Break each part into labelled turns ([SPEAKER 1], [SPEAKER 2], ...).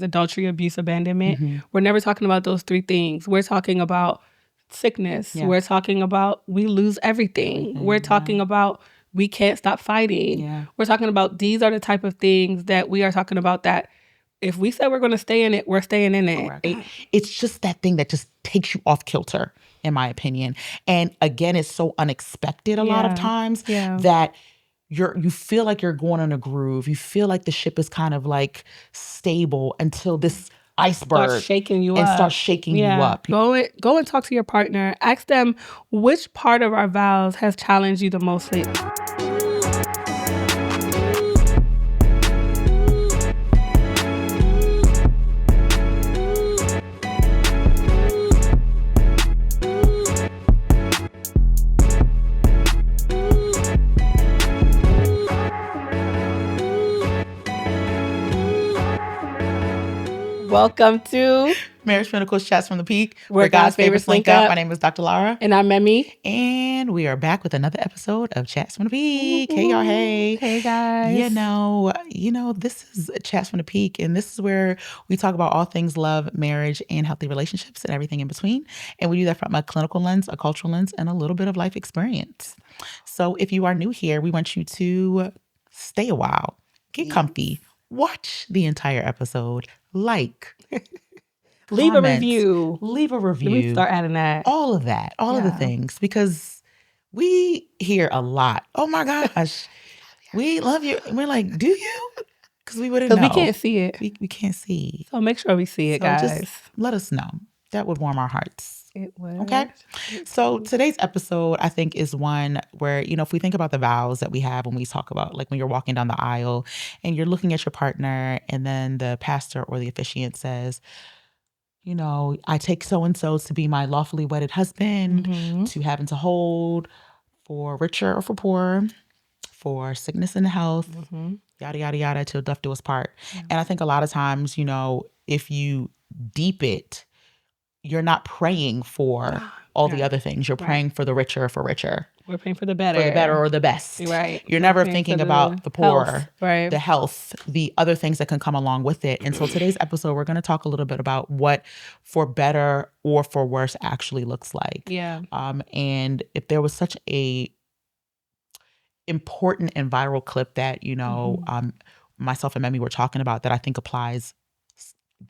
[SPEAKER 1] adultery, abuse, abandonment.
[SPEAKER 2] Mm-hmm.
[SPEAKER 1] We're never talking about those three things. We're talking about sickness.
[SPEAKER 2] Yeah.
[SPEAKER 1] We're talking about we lose everything. We're talking about we can't stop fighting.
[SPEAKER 2] Yeah.
[SPEAKER 1] We're talking about these are the type of things that we are talking about that if we said we're going to stay in it, we're staying in it.
[SPEAKER 2] Correct. It's just that thing that just takes you off kilter, in my opinion. And again, it's so unexpected a lot of times that you feel like you're going in a groove. You feel like the ship is kind of like stable until this iceberg
[SPEAKER 1] starts shaking you
[SPEAKER 2] up.
[SPEAKER 1] Go and talk to your partner. Ask them which part of our vows has challenged you the most lately. Welcome to
[SPEAKER 2] Marriage Pinnacles Chats from the Peak,
[SPEAKER 1] where God's favorites link up.
[SPEAKER 2] My name is Dr. Lara.
[SPEAKER 1] And I'm Memi.
[SPEAKER 2] And we are back with another episode of Chats from the Peak. Hey, y'all. Hey.
[SPEAKER 1] Hey, guys.
[SPEAKER 2] You know, this is Chats from the Peak, and this is where we talk about all things love, marriage, and healthy relationships and everything in between. And we do that from a clinical lens, a cultural lens, and a little bit of life experience. So if you are new here, we want you to stay a while, get comfy, watch the entire episode, like,
[SPEAKER 1] leave
[SPEAKER 2] comment,
[SPEAKER 1] a review.
[SPEAKER 2] Let
[SPEAKER 1] me start adding that.
[SPEAKER 2] All of that, all of the things, because we hear a lot. Oh my gosh, we love you. And we're like, do you? Because we wouldn't know.
[SPEAKER 1] Because we can't see it.
[SPEAKER 2] We can't see.
[SPEAKER 1] So make sure we see it, guys.
[SPEAKER 2] Just let us know. That would warm our hearts.
[SPEAKER 1] It would.
[SPEAKER 2] Okay. So today's episode, I think, is one where, you know, if we think about the vows that we have when we talk about, like when you're walking down the aisle and you're looking at your partner and then the pastor or the officiant says, you know, I take so-and-so to be my lawfully wedded husband, to have and to hold, for richer or for poorer, for sickness and health, yada, yada, yada, till death do us part. And I think a lot of times, you know, if you deep it, you're not praying for all the other things. You're praying for the richer, for richer.
[SPEAKER 1] We're praying for the better.
[SPEAKER 2] For the better or the best.
[SPEAKER 1] Right.
[SPEAKER 2] You're never thinking about the poor,
[SPEAKER 1] health, right.
[SPEAKER 2] the health, the other things that can come along with it. And so today's episode, we're going to talk a little bit about what for better or for worse actually looks like.
[SPEAKER 1] Yeah.
[SPEAKER 2] And if there was such a important and viral clip that, you know, myself and Memi were talking about that I think applies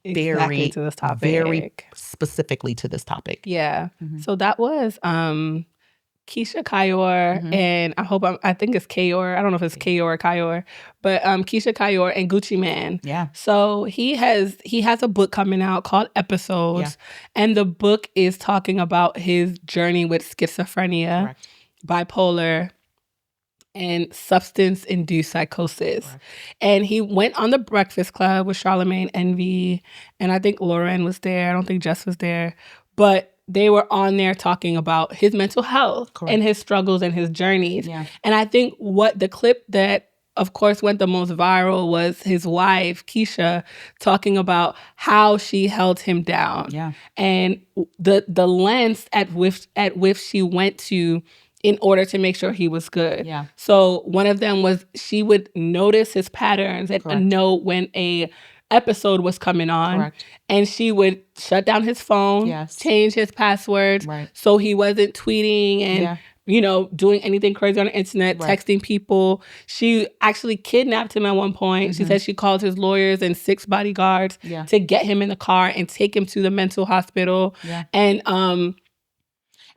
[SPEAKER 1] exactly to this topic.
[SPEAKER 2] Very specifically to this topic.
[SPEAKER 1] Yeah. So that was Keyshia Kaior and I think it's Kayor. I don't know if it's Kayor or Kaior, but Keyshia Kaior and Gucci Mane.
[SPEAKER 2] Yeah.
[SPEAKER 1] So he has a book coming out called Episodes, and the book is talking about his journey with schizophrenia, bipolar, and substance-induced psychosis. Right. And he went on the Breakfast Club with Charlamagne, Envy, and I think Lauren was there. I don't think Jess was there. But they were on there talking about his mental health and his struggles and his journeys. Yeah. And I think what the clip that, of course, went the most viral was his wife, Keyshia, talking about how she held him down. Yeah. And the lengths at which she went to in order to make sure he was good. Yeah. So one of them was she would notice his patterns and know when a episode was coming on. And she would shut down his phone, change his passwords so he wasn't tweeting and you know, doing anything crazy on the internet, texting people. She actually kidnapped him at one point. She said she called his lawyers and 6 bodyguards to get him in the car and take him to the mental hospital. Yeah.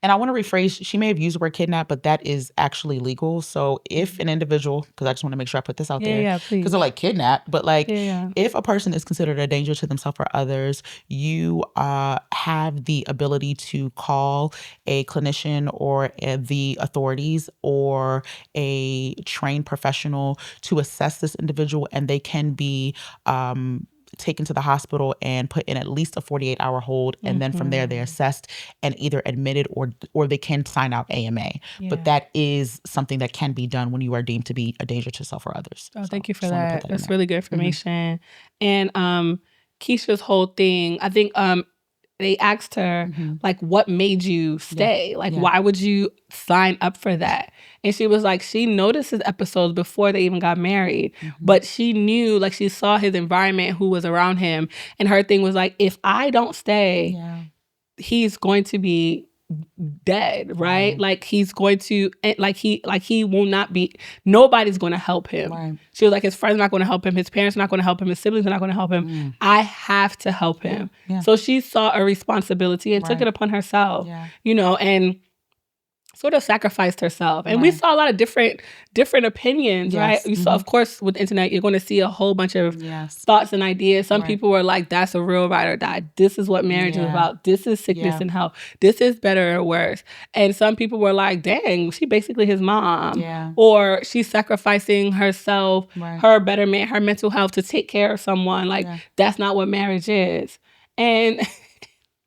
[SPEAKER 2] And I want to rephrase, she may have used the word kidnap, but that is actually legal. So if an individual, because I just want to make sure I put this out there, because they're like kidnap, but like if a person is considered a danger to themselves or others, you have the ability to call a clinician or the authorities or a trained professional to assess this individual, and they can be taken to the hospital and put in at least a 48-hour hold. And then from there, they're assessed and either admitted or they can sign out AMA. Yeah. But that is something that can be done when you are deemed to be a danger to self or others.
[SPEAKER 1] Oh, so thank you for that. That's really good information. And Keyshia's whole thing, I think they asked her, like, what made you stay? Like, why would you sign up for that? And she was like, she noticed his episodes before they even got married. But she knew, like, she saw his environment, who was around him. And her thing was like, if I don't stay, he's going to be dead, right? Like, he's going to, like he will not be, nobody's going to help him. She was like, his friends are not going to help him, his parents are not going to help him, his siblings are not going to help him. I have to help him. So she saw a responsibility and took it upon herself, you know, and sort of sacrificed herself. And we saw a lot of different opinions, right? You saw, of course, with the internet, you're going to see a whole bunch of thoughts and ideas. Some people were like, that's a real ride or die. This is what marriage is about. This is sickness and health. This is better or worse. And some people were like, dang, she basically his mom. Or she's sacrificing herself, her betterment, her mental health to take care of someone. Like, that's not what marriage is. And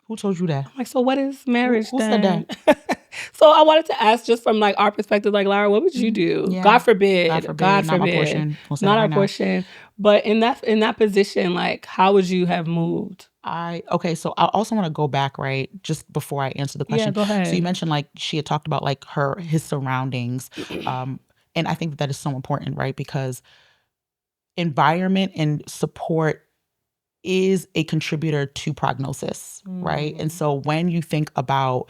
[SPEAKER 2] who told you that?
[SPEAKER 1] I'm like, so what is marriage
[SPEAKER 2] who
[SPEAKER 1] then?
[SPEAKER 2] said that?
[SPEAKER 1] So I wanted to ask, just from like our perspective, like, Lara, what would you do? God forbid.
[SPEAKER 2] Not my portion.
[SPEAKER 1] Not our portion. But in that position, like, how would you have moved?
[SPEAKER 2] So I also want to go back, right, just before I answer the question.
[SPEAKER 1] Yeah, go ahead.
[SPEAKER 2] So you mentioned, like, she had talked about, like, his surroundings. And I think that is so important, right? Because environment and support is a contributor to prognosis, right? And so when you think about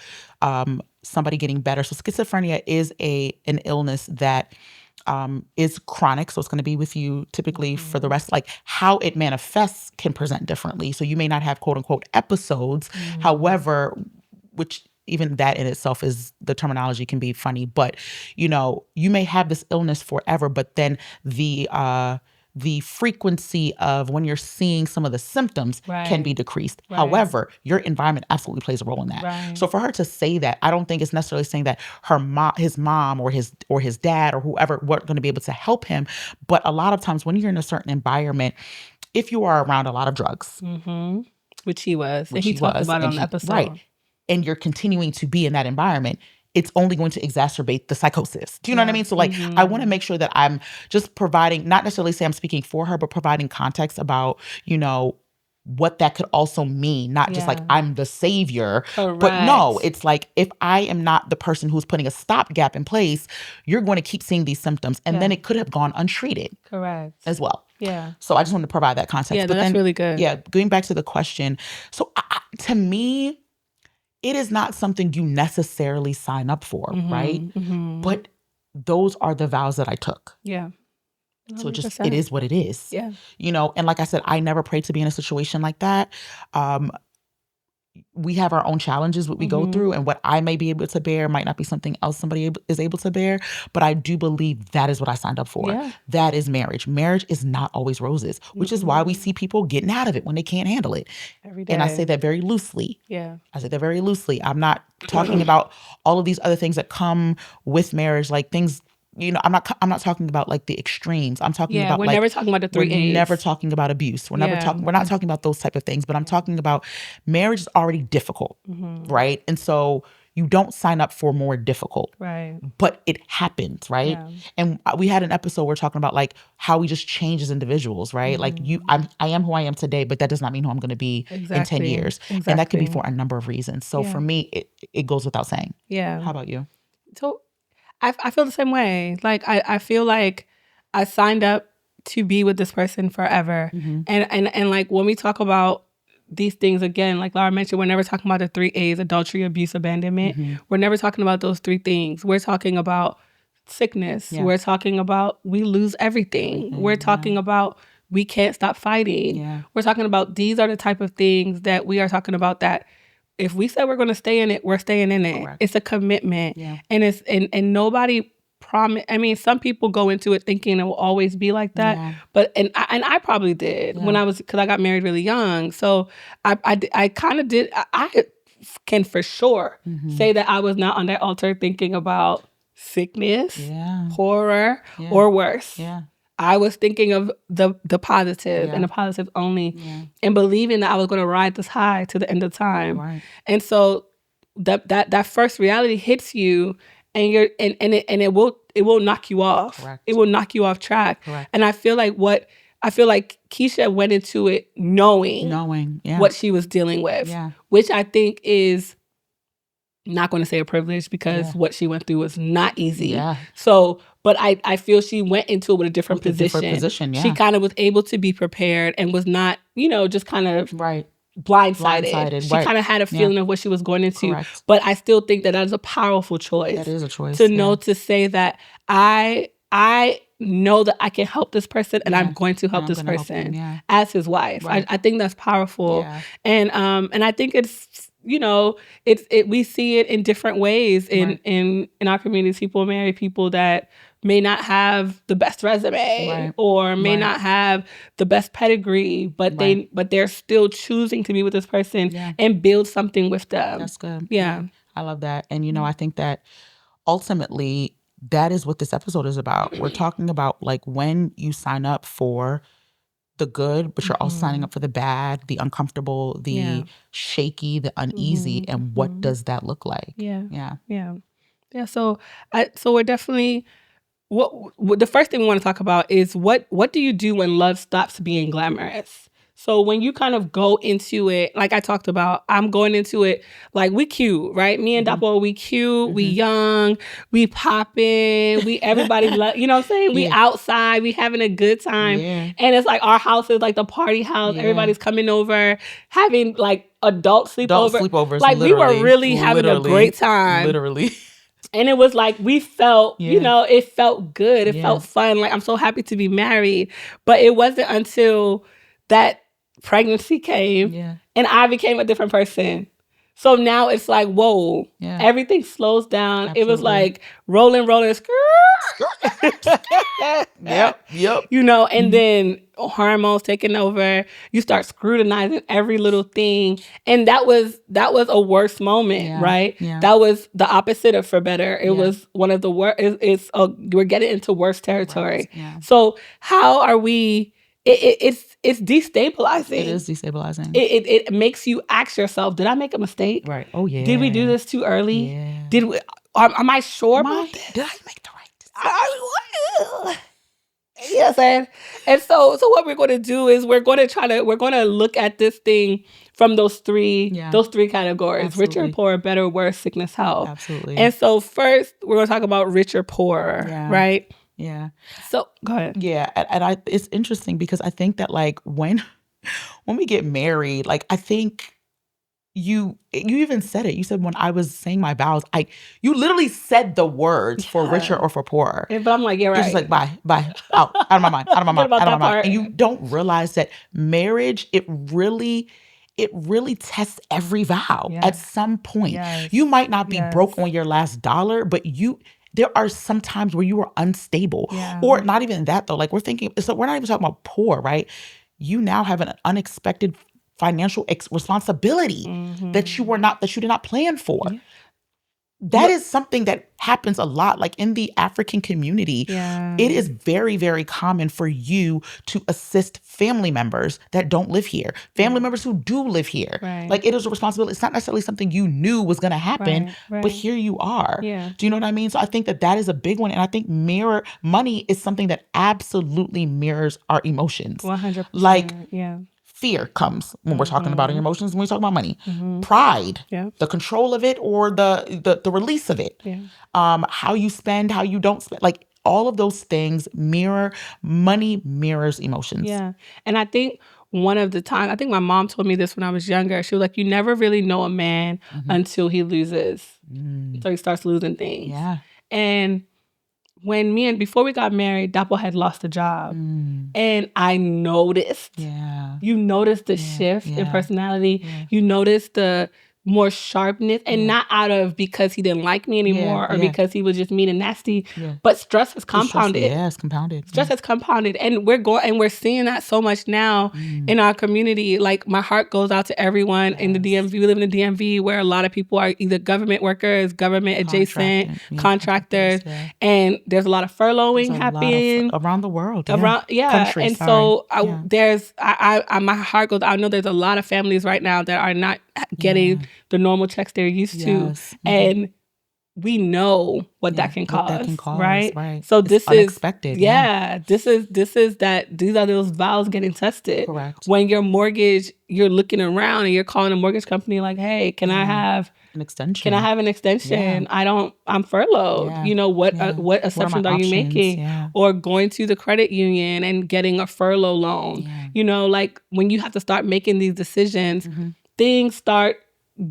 [SPEAKER 2] somebody getting better, so schizophrenia is an illness that is chronic, so it's going to be with you typically for the rest. Like, how it manifests can present differently. So you may not have quote unquote episodes, however, which even that in itself is, the terminology can be funny, but you know, you may have this illness forever, but then the frequency of when you're seeing some of the symptoms can be decreased. However, your environment absolutely plays a role in that. So for her to say that, I don't think it's necessarily saying that his mom or his dad or whoever weren't going to be able to help him. But a lot of times when you're in a certain environment, if you are around a lot of drugs,
[SPEAKER 1] which he was, and he talked about it on the episode,
[SPEAKER 2] and you're continuing to be in that environment, it's only going to exacerbate the psychosis. Do you know what I mean? So like, I want to make sure that I'm just providing, not necessarily say I'm speaking for her, but providing context about, you know, what that could also mean. Not just like, I'm the savior.
[SPEAKER 1] Correct.
[SPEAKER 2] But no, it's like, if I am not the person who's putting a stopgap in place, you're going to keep seeing these symptoms. And then it could have gone untreated.
[SPEAKER 1] Correct.
[SPEAKER 2] As well.
[SPEAKER 1] Yeah.
[SPEAKER 2] So I just wanted to provide that context.
[SPEAKER 1] Yeah, but that's really good.
[SPEAKER 2] Yeah, going back to the question. So to me, it is not something you necessarily sign up for, right? But those are the vows that I took.
[SPEAKER 1] Yeah.
[SPEAKER 2] 100%. So it is what it is.
[SPEAKER 1] Yeah.
[SPEAKER 2] You know, and like I said, I never prayed to be in a situation like that. We have our own challenges, what we go through, and what I may be able to bear might not be something else somebody is able to bear. But I do believe that is what I signed up for. Yeah. That is marriage. Marriage is not always roses, which is why we see people getting out of it when they can't handle it. Every day. And I say that very loosely.
[SPEAKER 1] Yeah.
[SPEAKER 2] I say that very loosely. I'm not talking about all of these other things that come with marriage, like things. You know, I'm not talking about like the extremes. I'm talking about
[SPEAKER 1] we're never talking about the 3 A's.
[SPEAKER 2] We're never talking about abuse. We're not talking about those type of things, but I'm talking about marriage is already difficult, right? And so you don't sign up for more difficult.
[SPEAKER 1] Right.
[SPEAKER 2] But it happens, right? Yeah. And we had an episode where we're talking about like how we just change as individuals, right? Like I am who I am today, but that does not mean who I'm going to be in 10 years. Exactly. And that could be for a number of reasons. So for me, it goes without saying.
[SPEAKER 1] Yeah.
[SPEAKER 2] How about you?
[SPEAKER 1] So I feel the same way. Like, I feel like I signed up to be with this person forever. And like, when we talk about these things, again, like Lara mentioned, we're never talking about the 3 A's, adultery, abuse, abandonment. We're never talking about those 3 things. We're talking about sickness. Yeah. We're talking about we lose everything. We're talking about we can't stop fighting. Yeah. We're talking about these are the type of things that we are talking about that if we said we're going to stay in it, we're staying in it. Correct. It's a commitment. Yeah. And it's and nobody promise. I mean, some people go into it thinking it will always be like that. Yeah. But I probably did when I was, because I got married really young. So I kind of did. I can for sure say that I was not on that altar thinking about sickness, horror, or worse. Yeah. I was thinking of the positive and the positive only, and believing that I was going to ride this high to the end of time. Right. And so that first reality hits you, and it will knock you off. Correct. It will knock you off track. Correct. And I feel like what I feel like Keyshia went into it knowing what she was dealing with, which I think is not going to say a privilege because what she went through was not easy. Yeah. So, but I feel she went into it with a different position. She kind of was able to be prepared and was not, just kind of blindsided. She kind of had a feeling of what she was going into. Correct. But I still think that is a powerful choice. That is a choice. To know, to say that I know that I can help this person and I'm going to help this person as his wife. Right. I think that's powerful. Yeah. And I think it's, we see it in different ways in our communities. People marry people that may not have the best resume or may not have the best pedigree, but they're still choosing to be with this person and build something with them.
[SPEAKER 2] That's good. Yeah. I love that. And I think that ultimately that is what this episode is about. We're talking about like when you sign up for the good, but you're also signing up for the bad, the uncomfortable, the shaky, the uneasy, and what does that look like? Yeah.
[SPEAKER 1] So we're definitely what the first thing we want to talk about is what do you do when love stops being glamorous? So when you kind of go into it, like I talked about, I'm going into it like we cute, right? Me and Dapo, we cute, we young, we popping, everybody, you know what I'm saying? We outside, we having a good time. Yeah. And it's like our house is like the party house. Yeah. Everybody's coming over, having like adult sleepovers. Like we were really having a great time.
[SPEAKER 2] Literally.
[SPEAKER 1] And it was like, we felt, it felt good. It felt fun. Like, I'm so happy to be married. But it wasn't until that pregnancy came and I became a different person. So now it's like, whoa, everything slows down. Absolutely. It was like rolling,
[SPEAKER 2] Yep.
[SPEAKER 1] And then hormones taking over. You start scrutinizing every little thing. And that was a worse moment, right? Yeah. That was the opposite of for better. It was one of the worst. We're getting into worse territory. Right. Yeah. So how are we... It's destabilizing.
[SPEAKER 2] It is destabilizing.
[SPEAKER 1] It makes you ask yourself, did I make a mistake?
[SPEAKER 2] Right. Oh, yeah.
[SPEAKER 1] Did we do this too early? Yeah. Did we? Am I sure about this?
[SPEAKER 2] Did I make the right decision?
[SPEAKER 1] You know what I'm saying? And so what we're going to do is we're going to look at this thing from those three categories: Absolutely. Richer, poor, better, worse, sickness, health.
[SPEAKER 2] Absolutely.
[SPEAKER 1] And so first we're going to talk about richer, poorer, right?
[SPEAKER 2] Yeah.
[SPEAKER 1] So go ahead.
[SPEAKER 2] Yeah, and it's interesting because I think that like when we get married, like I think you even said it. You said when I was saying my vows, you literally said the words for richer or for poorer.
[SPEAKER 1] But I'm like, yeah, right.
[SPEAKER 2] You're just like bye, out of my mind, out of my mind. And you don't realize that marriage, it really tests every vow at some point. Yes. You might not be broke on your last dollar, but there are some times where you are unstable. Yeah. Or not even that though. Like we're not even talking about poor, right? You now have an unexpected financial responsibility that you did not plan for. Yeah. That is something that happens a lot. Like in the African community, it is very, very common for you to assist family members that don't live here, family members who do live here. Right. Like it is a responsibility. It's not necessarily something you knew was going to happen, but here you are. Yeah. Do you know what I mean? So I think that is a big one. And I think money is something that absolutely mirrors our emotions.
[SPEAKER 1] 100%.
[SPEAKER 2] Like, fear comes when we're talking about our emotions, when we talk about money. Pride, the control of it or the release of it. Yeah. How you spend, how you don't spend. Like all of those things money mirrors emotions.
[SPEAKER 1] Yeah. And I think one of the times, I think my mom told me this when I was younger. She was like, you never really know a man until he loses. Until he starts losing things. Yeah. And before we got married, Dapo had lost a job. And I noticed. Yeah. You noticed the shift in personality. Yeah. You noticed the more sharpness, and not out of because he didn't like me anymore or because he was just mean and nasty, but stress has compounded.
[SPEAKER 2] It's compounded.
[SPEAKER 1] Stress has compounded, and we're seeing that so much now in our community. Like my heart goes out to everyone in the DMV. We live in the DMV where a lot of people are either government workers, government adjacent, contractors, and there's a lot of furloughing happening
[SPEAKER 2] around the world.
[SPEAKER 1] Country, and so my heart goes. I know there's a lot of families right now that are not getting the normal checks they're used to. And we know what that can cause, right? So
[SPEAKER 2] it's
[SPEAKER 1] this
[SPEAKER 2] unexpected.
[SPEAKER 1] This is that these are those vows getting tested.
[SPEAKER 2] Correct.
[SPEAKER 1] When your mortgage, you're looking around and you're calling a mortgage company like, hey, can I have
[SPEAKER 2] an extension?
[SPEAKER 1] Can I have an extension? I'm furloughed. What assumptions are you making? Or going to the credit union and getting a furlough loan. Like when you have to start making these decisions, things start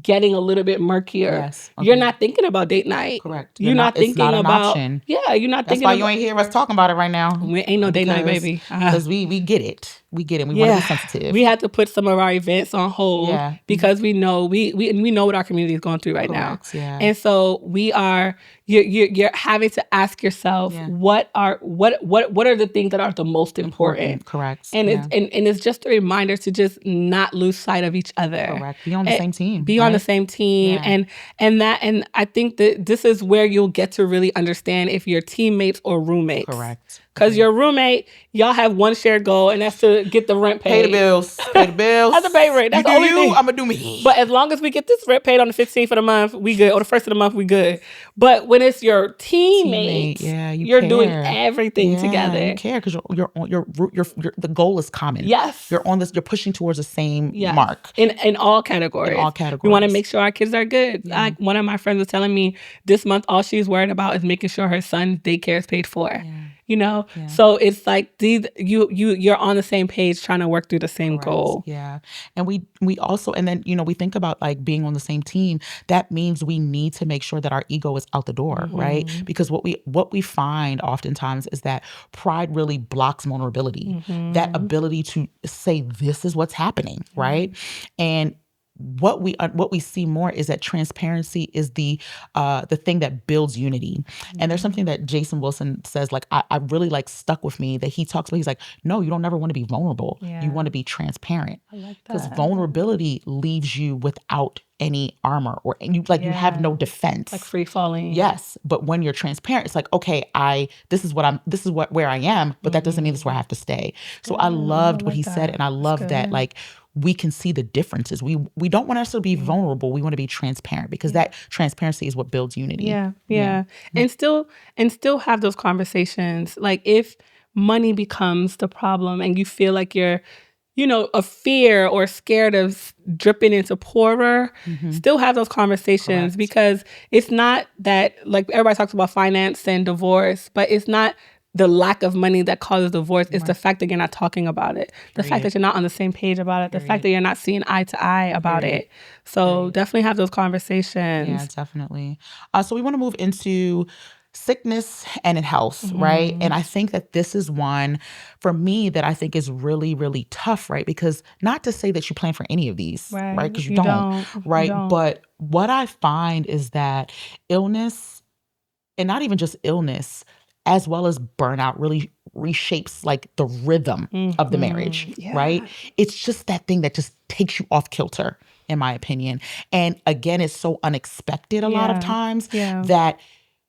[SPEAKER 1] getting a little bit murkier.
[SPEAKER 2] Yes. Okay.
[SPEAKER 1] You're not thinking about date night.
[SPEAKER 2] Correct.
[SPEAKER 1] You're not thinking
[SPEAKER 2] about
[SPEAKER 1] option. Yeah, you're not
[SPEAKER 2] That's
[SPEAKER 1] thinking
[SPEAKER 2] why you ain't hear us talking about it right now.
[SPEAKER 1] We ain't no date night, baby.
[SPEAKER 2] Because we get it. We get it. We want to be sensitive.
[SPEAKER 1] We had to put some of our events on hold because we know we know what our community is going through right now.
[SPEAKER 2] Yeah.
[SPEAKER 1] And so you're having to ask yourself what are the things that are the most important.
[SPEAKER 2] Correct.
[SPEAKER 1] And it's just a reminder to just not lose sight of each other.
[SPEAKER 2] Correct. Be on the same team.
[SPEAKER 1] Be on the same team. And I think that this is where you'll get to really understand if you're teammates or roommates.
[SPEAKER 2] Correct.
[SPEAKER 1] Because your roommate, y'all have one shared goal, and that's to get the rent paid.
[SPEAKER 2] Pay the bills. Pay the bills.
[SPEAKER 1] That's the pay rate. That's the only thing.
[SPEAKER 2] I'm going to do me.
[SPEAKER 1] But as long as we get this rent paid on the 15th of the month, we good. Or the 1st of the month, we good. But when it's your teammate, you're doing everything together.
[SPEAKER 2] You care because the goal is common.
[SPEAKER 1] Yes.
[SPEAKER 2] You're pushing towards the same mark.
[SPEAKER 1] In all categories. We want to make sure our kids are good. Yeah. Like one of my friends was telling me this month, all she's worried about is making sure her son's daycare is paid for. Yeah. So it's like you're on the same page trying to work through the same goal.
[SPEAKER 2] Yeah. And we also, and then, we think about like being on the same team. That means we need to make sure that our ego is out the door, right? Because what we find oftentimes is that pride really blocks vulnerability. That ability to say, this is what's happening, right? And what we see more is that transparency is the thing that builds unity. And there's something that Jason Wilson says, like, I really like stuck with me, that he talks about. He's like, no, you don't ever want to be vulnerable. You want to be transparent.
[SPEAKER 1] I like that.
[SPEAKER 2] Because vulnerability leaves you without any armor you have no defense.
[SPEAKER 1] Like free falling.
[SPEAKER 2] Yes. But when you're transparent, it's like, okay, this is where I am, but that doesn't mean this is where I have to stay. So I loved what he said. And I love that, like, we can see the differences. We don't want us to be vulnerable. We want to be transparent because that transparency is what builds unity.
[SPEAKER 1] Yeah. And still have those conversations. Like if money becomes the problem and you feel like you're, a fear or scared of dripping into poorer, still have those conversations. Because it's not that, like, everybody talks about finance and divorce, but it's not the lack of money that causes divorce. It's the fact that you're not talking about it. The fact that you're not on the same page about it. The fact that you're not seeing eye to eye about it. So definitely have those conversations.
[SPEAKER 2] Yeah, definitely. So we want to move into sickness and in health, right? And I think that this is one for me that I think is really, really tough, right? Because not to say that you plan for any of these, right? Because you don't, right? But what I find is that illness, and not even just illness, as well as burnout, really reshapes like the rhythm of the marriage, right? It's just that thing that just takes you off kilter, in my opinion. And again, it's so unexpected a lot of times that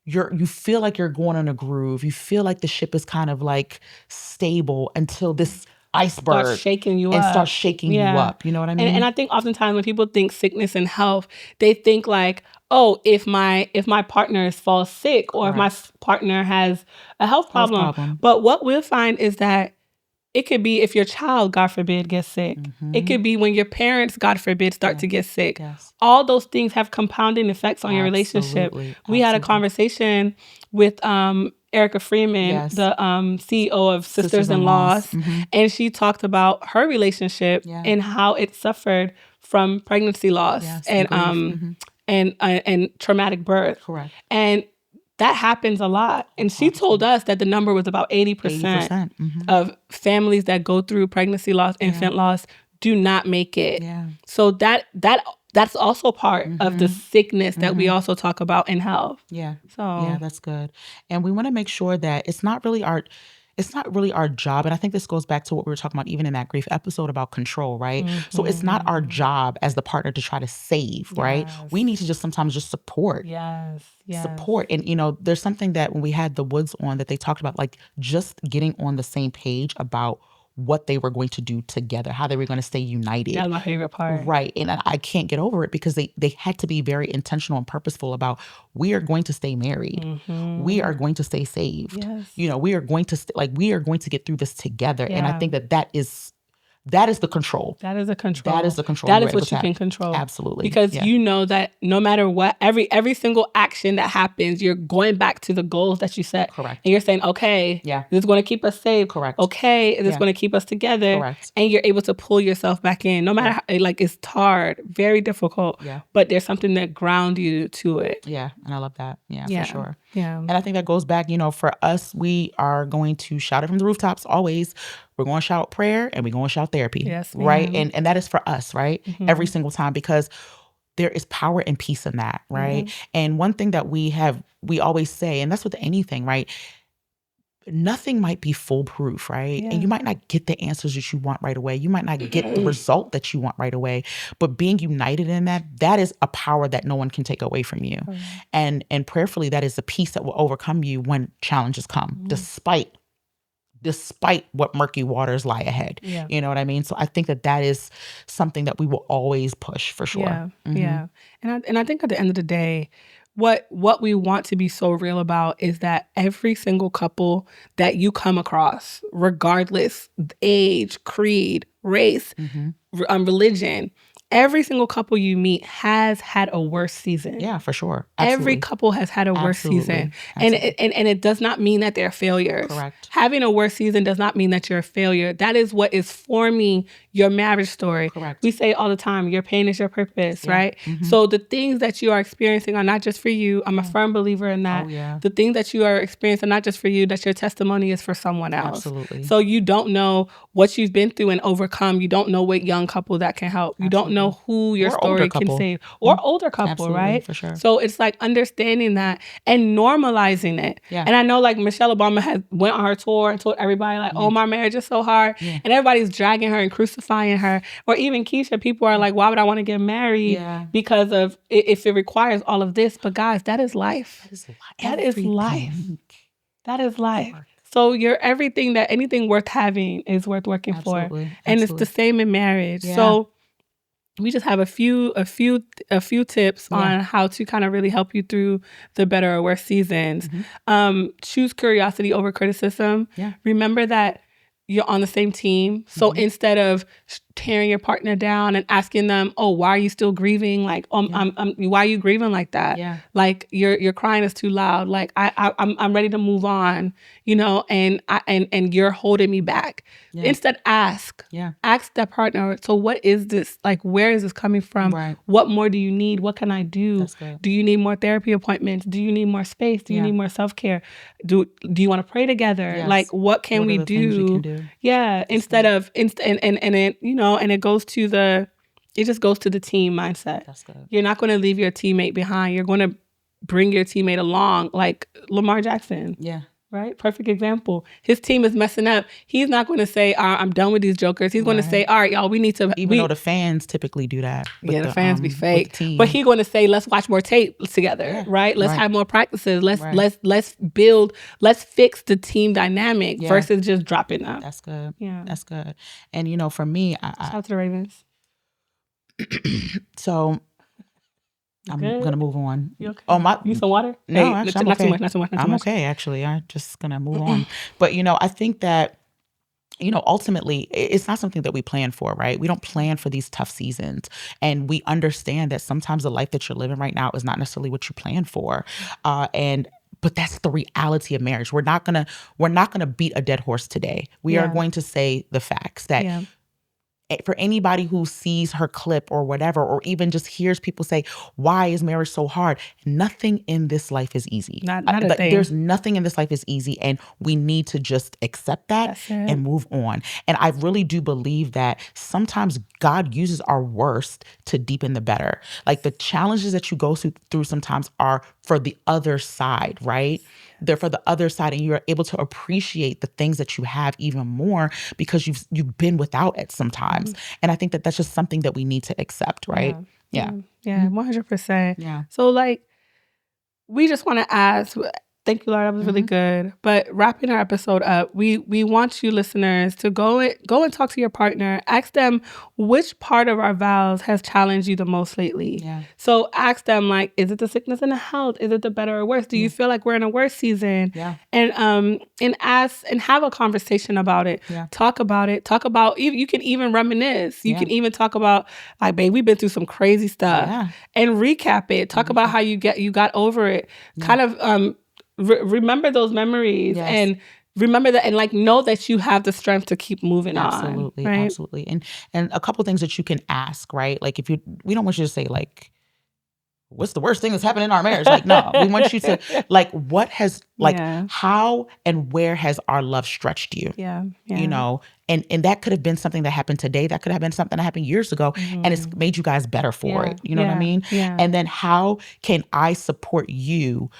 [SPEAKER 2] you feel like you're going in a groove. You feel like the ship is kind of like stable until this iceberg
[SPEAKER 1] starts shaking you
[SPEAKER 2] up. You know what I mean?
[SPEAKER 1] And I think oftentimes when people think sickness and health, they think like, oh, if my partner falls sick or if my partner has a health problem. But what we'll find is that it could be if your child, God forbid, gets sick. It could be when your parents, God forbid, start to get sick. All those things have compounding effects on your relationship. We had a conversation with Erica Freeman, the CEO of Sisters in Loss, and she talked about her relationship and how it suffered from pregnancy loss and traumatic birth.
[SPEAKER 2] Correct.
[SPEAKER 1] And that happens a lot. And she told us that the number was about 80% of families that go through pregnancy loss, infant loss, do not make it. So that's also part of the sickness that we also talk about in health. So
[SPEAKER 2] that's good. And we want to make sure that it's not really our job. And I think this goes back to what we were talking about even in that grief episode about control, right? So it's not our job as the partner to try to save, right? We need to just sometimes just support. Support. And, there's something that when we had the Woods on that they talked about, like just getting on the same page about what they were going to do together, how they were going to stay united.
[SPEAKER 1] That's my favorite part.
[SPEAKER 2] Right. And I can't get over it because they had to be very intentional and purposeful about, we are going to stay married. Mm-hmm. We are going to stay saved.
[SPEAKER 1] Yes.
[SPEAKER 2] We are going to we are going to get through this together. Yeah. And I think that is the control.
[SPEAKER 1] That is a control.
[SPEAKER 2] That is the control.
[SPEAKER 1] That is what you can control.
[SPEAKER 2] Absolutely.
[SPEAKER 1] Because you know that no matter what, every single action that happens, you're going back to the goals that you set.
[SPEAKER 2] Correct.
[SPEAKER 1] And you're saying, okay, this is going to keep us safe.
[SPEAKER 2] Correct.
[SPEAKER 1] Okay, this is going to keep us together.
[SPEAKER 2] Correct.
[SPEAKER 1] And you're able to pull yourself back in. No matter how, it's hard, very difficult.
[SPEAKER 2] Yeah.
[SPEAKER 1] But there's something that grounds you to it.
[SPEAKER 2] Yeah. And I love that. Yeah, for sure.
[SPEAKER 1] Yeah.
[SPEAKER 2] And I think that goes back, for us, we are going to shout it from the rooftops always. We're going to shout prayer and we're going to shout therapy.
[SPEAKER 1] Yes, ma'am.
[SPEAKER 2] Right. And that is for us, right? Mm-hmm. Every single time, because there is power and peace in that. Right. Mm-hmm. And one thing that we always say, and that's with anything, right? Nothing might be foolproof, right? Yeah. And you might not get the answers that you want right away. You might not get the result that you want right away. But being united in that is a power that no one can take away from you. Mm-hmm. And prayerfully, that is the peace that will overcome you when challenges come, mm-hmm. despite what murky waters lie ahead. Yeah. You know what I mean? So I think that is something that we will always push for sure.
[SPEAKER 1] Yeah.
[SPEAKER 2] Mm-hmm.
[SPEAKER 1] Yeah. And I think at the end of the day, what we want to be so real about is that every single couple that you come across, regardless age, creed, race, mm-hmm. Religion, every single couple you meet has had a worse season.
[SPEAKER 2] Yeah, for sure. Absolutely.
[SPEAKER 1] Every couple has had a worse season.
[SPEAKER 2] Absolutely.
[SPEAKER 1] And it does not mean that they're failures.
[SPEAKER 2] Correct.
[SPEAKER 1] Having a worse season does not mean that you're a failure. That is what is forming your marriage story.
[SPEAKER 2] Correct.
[SPEAKER 1] We say all the time, your pain is your purpose, right? Mm-hmm. So the things that you are experiencing are not just for you. I'm a firm believer in that. Oh, yeah. The things that you are experiencing are not just for you, that your testimony is for someone else.
[SPEAKER 2] Absolutely.
[SPEAKER 1] So you don't know what you've been through and overcome. You don't know what young couple that can help. You don't know who your story can save. Or older couple,
[SPEAKER 2] absolutely,
[SPEAKER 1] right?
[SPEAKER 2] For sure.
[SPEAKER 1] So it's like understanding that and normalizing it. Yeah. And I know like Michelle Obama has went on her tour and told everybody like, oh, my marriage is so hard. Yeah. And everybody's dragging her and crucifying her. Or even Keyshia, people are like, why would I want to get married? Yeah. Because of if it requires all of this. But guys, that is life. That is life. That is life. So anything worth having is worth working for. And it's the same in marriage. Yeah. So we just have a few tips on how to kind of really help you through the better or worse seasons. Mm-hmm. Choose curiosity over criticism. Yeah. Remember that you're on the same team. So mm-hmm. instead of tearing your partner down and asking them, oh, why are you still grieving? Like, why are you grieving like that? Yeah. Like your crying is too loud. Like I'm ready to move on, and you're holding me back. Yeah. Instead, ask that partner. So what is this? Like, where is this coming from? Right. What more do you need? What can I do? That's good. Do you need more therapy appointments? Do you need more space? Do you need more self-care? Do you want to pray together? Yes. Like, what can we do? Yeah. That's instead good. And it goes to the team mindset. That's good. You're not going to leave your teammate behind. You're going to bring your teammate along, like Lamar Jackson. Yeah. Right? Perfect example. His team is messing up. He's not going to say, I'm done with these jokers. He's going to say, all right, y'all, we need to...
[SPEAKER 2] Even though the fans typically do that.
[SPEAKER 1] The fans be fake. But he's going to say, let's watch more tape together, right? Let's have more practices. Let's build, let's fix the team dynamic versus just dropping them.
[SPEAKER 2] That's good. Yeah. That's good. And, for me...
[SPEAKER 1] Shout out to the Ravens.
[SPEAKER 2] So... I'm gonna move on.
[SPEAKER 1] You okay? Oh, you need some water?
[SPEAKER 2] No, actually, I'm okay.
[SPEAKER 1] Not too much.
[SPEAKER 2] I'm okay, actually. I'm just gonna move on. But I think that ultimately, it's not something that we plan for, right? We don't plan for these tough seasons, and we understand that sometimes the life that you're living right now is not necessarily what you plan for, but that's the reality of marriage. We're not gonna beat a dead horse today. We are going to say the facts that. Yeah. For anybody who sees her clip or whatever, or even just hears people say, why is marriage so hard? Nothing in this life is easy.
[SPEAKER 1] Not a thing.
[SPEAKER 2] There's nothing in this life is easy, and we need to just accept that and move on. And I really do believe that sometimes God uses our worst to deepen the better. Like the challenges that you go through sometimes are for the other side, right? They're for the other side, and you're able to appreciate the things that you have even more because you've been without it sometimes. Mm-hmm. And I think that that's just something that we need to accept, right? Yeah.
[SPEAKER 1] 100%. Yeah. So like, we just want to ask, Thank you, Laura. That was really good. But wrapping our episode up, we want you listeners to go and talk to your partner. Ask them which part of our vows has challenged you the most lately. Yeah. So ask them, like, is it the sickness and the health? Is it the better or worse? Do you feel like we're in a worse season? Yeah. And ask and have a conversation about it. Yeah. Talk about it. Talk about, you can even reminisce. You can even talk about, like, babe, we've been through some crazy stuff. Yeah. And recap it. Talk about how you got over it. Yeah. Kind of remember those memories and remember that, and like know that you have the strength to keep moving on.
[SPEAKER 2] Absolutely, right? Absolutely. And a couple things that you can ask, right? Like we don't want you to say like, what's the worst thing that's happened in our marriage? Like, no, we want you to like, what has like how and where has our love stretched you? Yeah. You know, and that could have been something that happened today. That could have been something that happened years ago, and it's made you guys better for it. You know what I mean? Yeah. And then how can I support you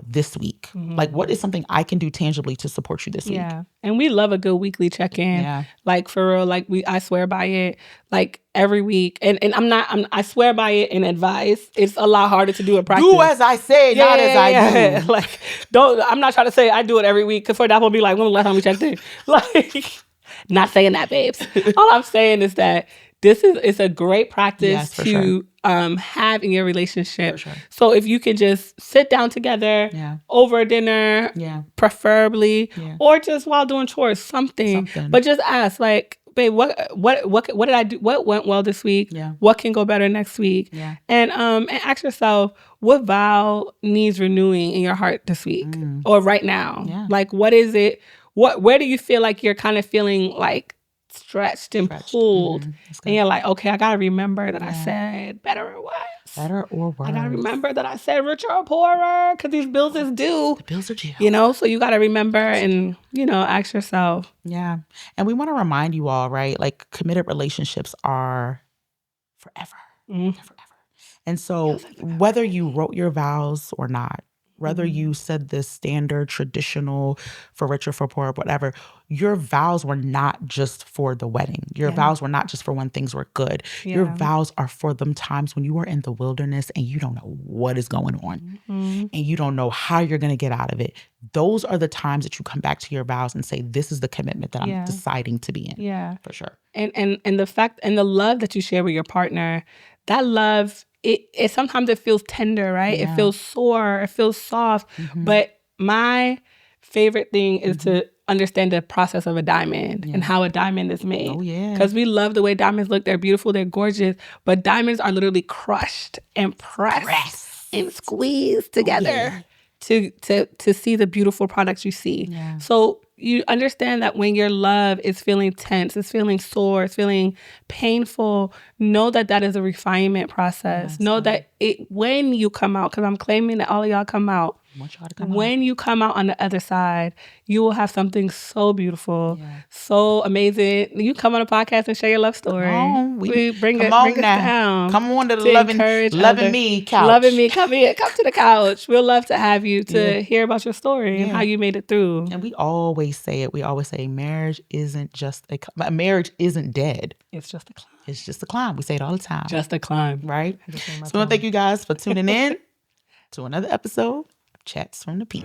[SPEAKER 2] this week? Like, what is something I can do tangibly to support you this week? Yeah.
[SPEAKER 1] And we love a good weekly check-in. Yeah. Like, for real, like I swear by it, like every week. And I swear by it in advice. It's a lot harder to do in practice.
[SPEAKER 2] Do as I say, not as I do.
[SPEAKER 1] Like, I'm not trying to say I do it every week, because for that will be like, when was the last time we checked in? Like, not saying that, babes. All I'm saying is that it's a great practice to have in your relationship. Sure. So if you can just sit down together over dinner, preferably, or just while doing chores, something. But just ask, like, babe, what did I do? What went well this week? Yeah. What can go better next week? Yeah. And ask yourself, what vow needs renewing in your heart this week or right now? Yeah. Like, what is it? Where do you feel like you're kind of feeling like stretched and pulled? And you're like, okay, I got to remember that I said better or worse.
[SPEAKER 2] Better or worse.
[SPEAKER 1] I got to remember that I said richer or poorer, because these bills is due.
[SPEAKER 2] The bills are due.
[SPEAKER 1] You know, so you got to remember and, ask yourself.
[SPEAKER 2] Yeah. And we want to remind you all, right? Like, committed relationships are forever. They're forever. And so whether you wrote your vows or not, whether you said this standard, traditional, for richer, for poor, whatever, your vows were not just for the wedding. Your vows were not just for when things were good. Yeah. Your vows are for them times when you are in the wilderness and you don't know what is going on and you don't know how you're going to get out of it. Those are the times that you come back to your vows and say, this is the commitment that I'm deciding to be in. Yeah, for sure.
[SPEAKER 1] And the fact and the love that you share with your partner, that love, it sometimes it feels tender, right? Yeah. It feels sore, it feels soft. But my favorite thing is to understand the process of a diamond and how a diamond is made. Oh, yeah. Because we love the way diamonds look. They're beautiful, they're gorgeous. But diamonds are literally crushed and pressed and squeezed together to see the beautiful products you see. Yeah. So you understand that when your love is feeling tense, it's feeling sore, it's feeling painful, know that that is a refinement process. Yes, know that when you come out, because I'm claiming that all of y'all come out, when you come out on the other side, you will have something so beautiful, so amazing. You come on a podcast and share your love story. We bring us down.
[SPEAKER 2] Come on to the loving me couch.
[SPEAKER 1] Loving me, come here, come to the couch. We'll love to have you to hear about your story and how you made it through.
[SPEAKER 2] And we always say it. We always say marriage isn't dead.
[SPEAKER 1] It's just a climb.
[SPEAKER 2] It's just a climb. We say it all the time.
[SPEAKER 1] Just a climb.
[SPEAKER 2] Right? So I want to thank you guys for tuning in to another episode. Chats from the Peak.